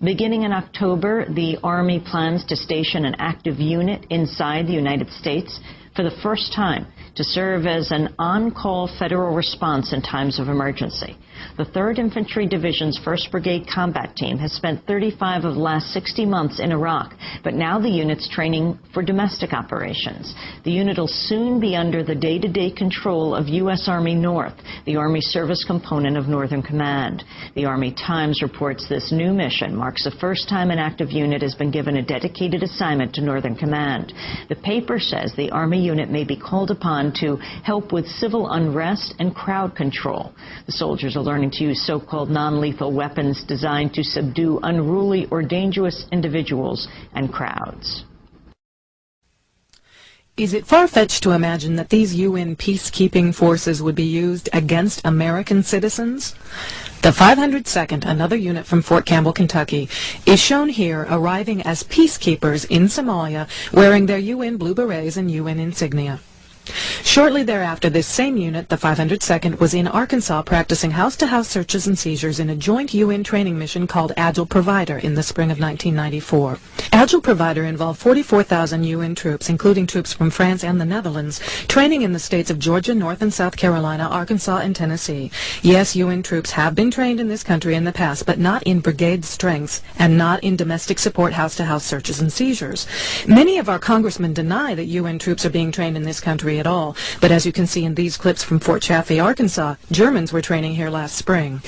Beginning in October, the Army plans to station an active unit inside the United States for the first time to serve as an on-call federal response in times of emergency. The 3rd Infantry Division's 1st Brigade Combat Team has spent 35 of the last 60 months in Iraq, but now the unit's training for domestic operations. The unit will soon be under the day-to-day control of U.S. Army North, the Army service component of Northern Command. The Army Times reports this new mission marks the first time an active unit has been given a dedicated assignment to Northern Command. The paper says the Army unit may be called upon to help with civil unrest and crowd control. The soldiers are learning to use so-called non-lethal weapons designed to subdue unruly or dangerous individuals and crowds. Is it far-fetched to imagine that these UN peacekeeping forces would be used against American citizens? The 502nd, another unit from Fort Campbell, Kentucky, is shown here arriving as peacekeepers in Somalia, wearing their UN blue berets and UN insignia. Shortly thereafter, this same unit, the 502nd, was in Arkansas practicing house-to-house searches and seizures in a joint UN training mission called Agile Provider in the spring of 1994. Agile Provider involved 44,000 UN troops, including troops from France and the Netherlands, training in the states of Georgia, North and South Carolina, Arkansas, and Tennessee. Yes, UN troops have been trained in this country in the past, but not in brigade strengths and not in domestic support house-to-house searches and seizures. Many of our congressmen deny that UN troops are being trained in this country at all, but as you can see in these clips from Fort Chaffee, Arkansas, Germans were training here last spring.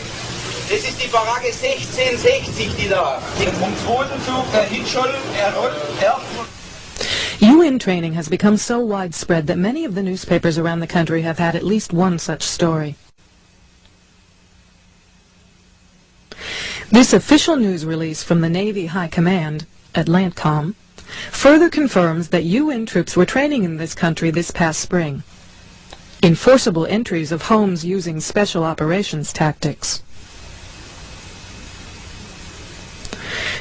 Das ist die Baracke 1660, die da. Vom zweiten Zug, der Hinscholl, UN training has become so widespread that many of the newspapers around the country have had at least one such story. This official news release from the Navy High Command, Atlantcom, further confirms that UN troops were training in this country this past spring in forcible entries of homes using special operations tactics.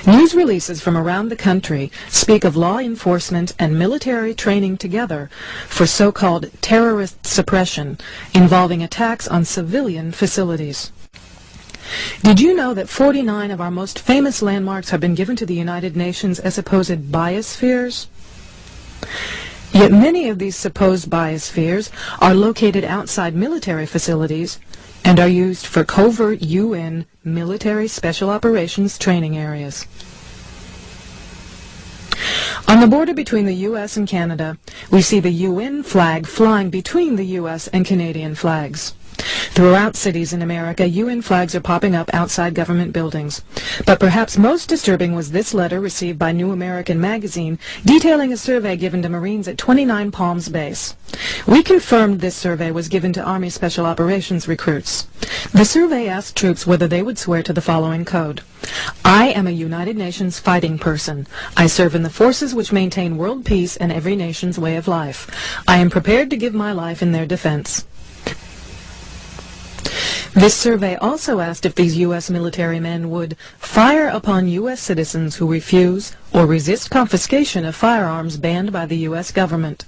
News releases from around the country speak of law enforcement and military training together for so-called terrorist suppression involving attacks on civilian facilities. Did you know that 49 of our most famous landmarks have been given to the United Nations as supposed biospheres? Yet many of these supposed biospheres are located outside military facilities and are used for covert UN military special operations training areas. On the border between the U.S. and Canada, we see the UN flag flying between the U.S. and Canadian flags. Throughout cities in America, UN flags are popping up outside government buildings. But perhaps most disturbing was this letter received by New American Magazine detailing a survey given to Marines at 29 Palms Base. We confirmed this survey was given to Army Special Operations recruits. The survey asked troops whether they would swear to the following code. I am a United Nations fighting person. I serve in the forces which maintain world peace and every nation's way of life. I am prepared to give my life in their defense. This survey also asked if these U.S. military men would fire upon U.S. citizens who refuse or resist confiscation of firearms banned by the U.S. government.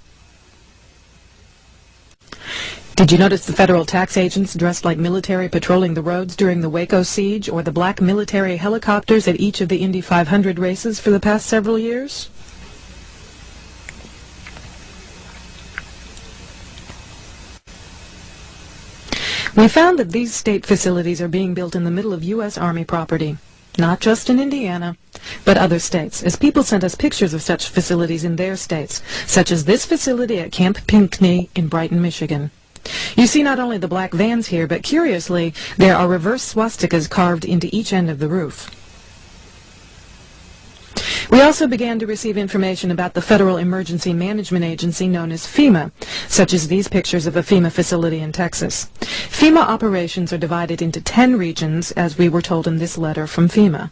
Did you notice the federal tax agents dressed like military patrolling the roads during the Waco siege, or the black military helicopters at each of the Indy 500 races for the past several years? We found that these state facilities are being built in the middle of U.S. Army property, not just in Indiana, but other states, as people sent us pictures of such facilities in their states, such as this facility at Camp Pinckney in Brighton, Michigan. You see not only the black vans here, but curiously, there are reverse swastikas carved into each end of the roof. We also began to receive information about the Federal Emergency Management Agency known as FEMA, such as these pictures of a FEMA facility in Texas. FEMA operations are divided into 10 regions, as we were told in this letter from FEMA.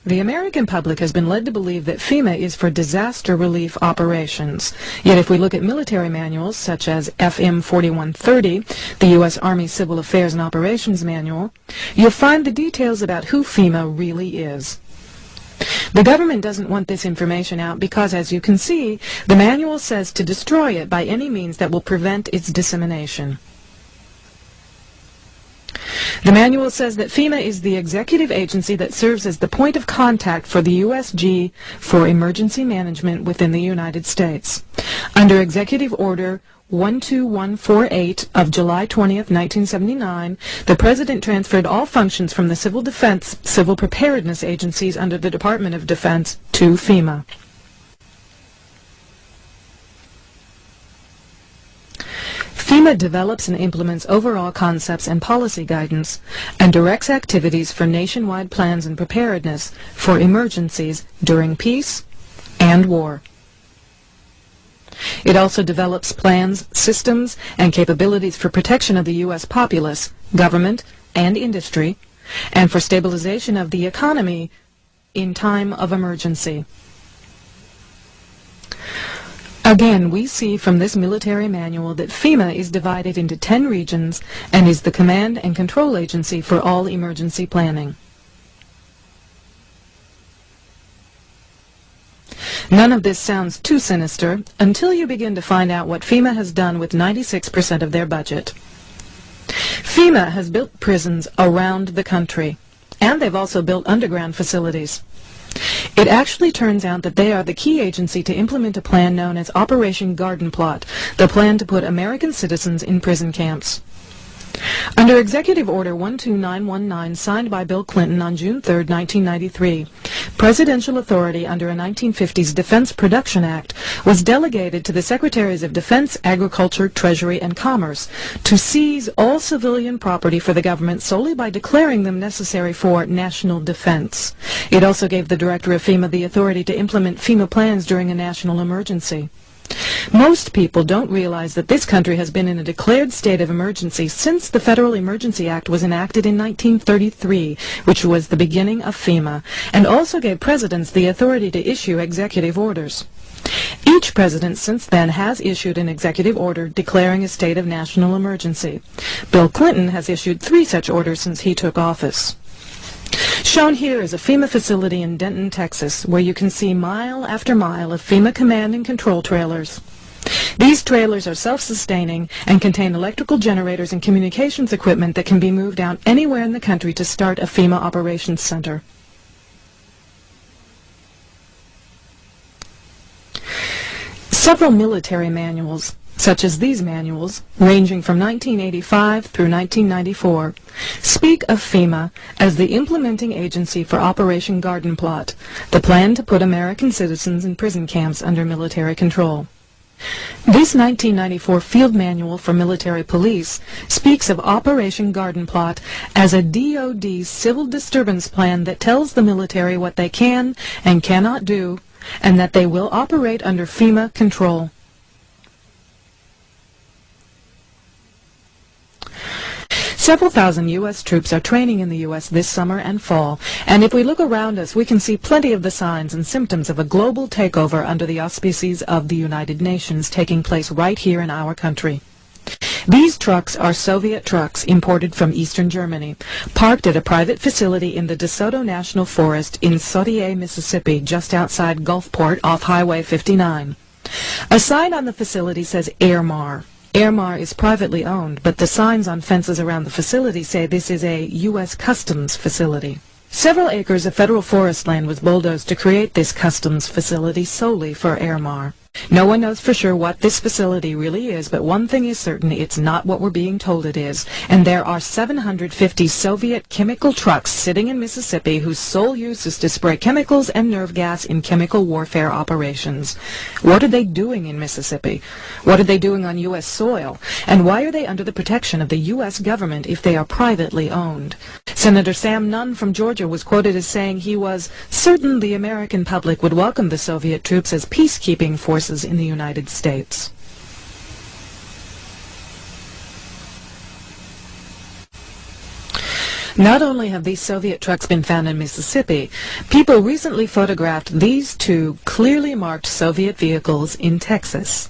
The American public has been led to believe that FEMA is for disaster relief operations. Yet if we look at military manuals such as FM 4130, the U.S. Army Civil Affairs and Operations Manual, you'll find the details about who FEMA really is. The government doesn't want this information out because, as you can see, the manual says to destroy it by any means that will prevent its dissemination. The manual says that FEMA is the executive agency that serves as the point of contact for the USG for emergency management within the United States. Under Executive Order 12148 of July 20th, 1979, the President transferred all functions from the Civil Defense, Civil Preparedness agencies under the Department of Defense to FEMA. FEMA develops and implements overall concepts and policy guidance and directs activities for nationwide plans and preparedness for emergencies during peace and war. It also develops plans, systems, and capabilities for protection of the U.S. populace, government, and industry, and for stabilization of the economy in time of emergency. Again, we see from this military manual that FEMA is divided into 10 regions and is the command and control agency for all emergency planning. None of this sounds too sinister until you begin to find out what FEMA has done with 96% of their budget. FEMA has built prisons around the country, and they've also built underground facilities. It actually turns out that they are the key agency to implement a plan known as Operation Garden Plot, the plan to put American citizens in prison camps. Under Executive Order 12919, signed by Bill Clinton on June 3, 1993, presidential authority under a 1950s Defense Production Act was delegated to the Secretaries of Defense, Agriculture, Treasury, and Commerce to seize all civilian property for the government solely by declaring them necessary for national defense. It also gave the Director of FEMA the authority to implement FEMA plans during a national emergency. Most people don't realize that this country has been in a declared state of emergency since the Federal Emergency Act was enacted in 1933, which was the beginning of FEMA, and also gave presidents the authority to issue executive orders. Each president since then has issued an executive order declaring a state of national emergency. Bill Clinton has issued 3 such orders since he took office. Shown here is a FEMA facility in Denton, Texas, where you can see mile after mile of FEMA command and control trailers. These trailers are self-sustaining and contain electrical generators and communications equipment that can be moved out anywhere in the country to start a FEMA operations center. Several military manuals, such as these manuals, ranging from 1985 through 1994, speak of FEMA as the implementing agency for Operation Garden Plot, the plan to put American citizens in prison camps under military control. This 1994 Field Manual for Military Police speaks of Operation Garden Plot as a DoD civil disturbance plan that tells the military what they can and cannot do, and that they will operate under FEMA control. Several thousand U.S. troops are training in the U.S. this summer and fall, and if we look around us, we can see plenty of the signs and symptoms of a global takeover under the auspices of the United Nations taking place right here in our country. These trucks are Soviet trucks imported from eastern Germany, parked at a private facility in the DeSoto National Forest in Ťʰťže, Mississippi, just outside Gulfport off Highway 59. A sign on the facility says Airmar. Airmar is privately owned, but the signs on fences around the facility say this is a U.S. Customs facility. Several acres of federal forest land was bulldozed to create this customs facility solely for Airmar. No one knows for sure what this facility really is, but one thing is certain, it's not what we're being told it is. And there are 750 Soviet chemical trucks sitting in Mississippi whose sole use is to spray chemicals and nerve gas in chemical warfare operations. What are they doing in Mississippi? What are they doing on U.S. soil? And why are they under the protection of the U.S. government if they are privately owned? Senator Sam Nunn from Georgia was quoted as saying he was certain the American public would welcome the Soviet troops as peacekeeping forces in the United States. Not only have these Soviet trucks been found in Mississippi, people recently photographed these 2 clearly marked Soviet vehicles in Texas.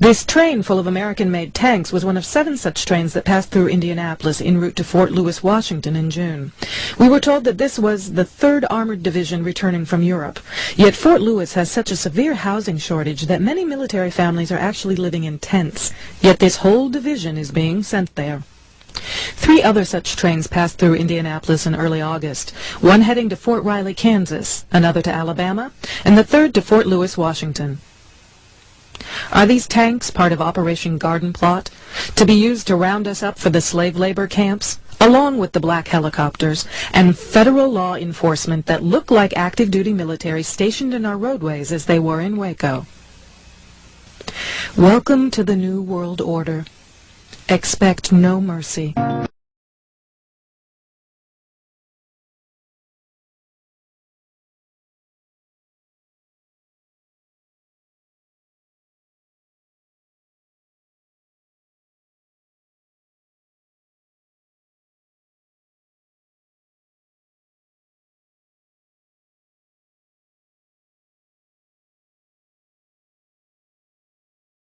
This train full of American-made tanks was one of 7 such trains that passed through Indianapolis en route to Fort Lewis, Washington in June. We were told that this was the 3rd Armored Division returning from Europe. Yet Fort Lewis has such a severe housing shortage that many military families are actually living in tents. Yet this whole division is being sent there. 3 other such trains passed through Indianapolis in early August, one heading to Fort Riley, Kansas, another to Alabama, and the 3rd to Fort Lewis, Washington. Are these tanks part of Operation Garden Plot, to be used to round us up for the slave labor camps, along with the black helicopters and federal law enforcement that look like active-duty military stationed in our roadways as they were in Waco? Welcome to the New World Order. Expect no mercy.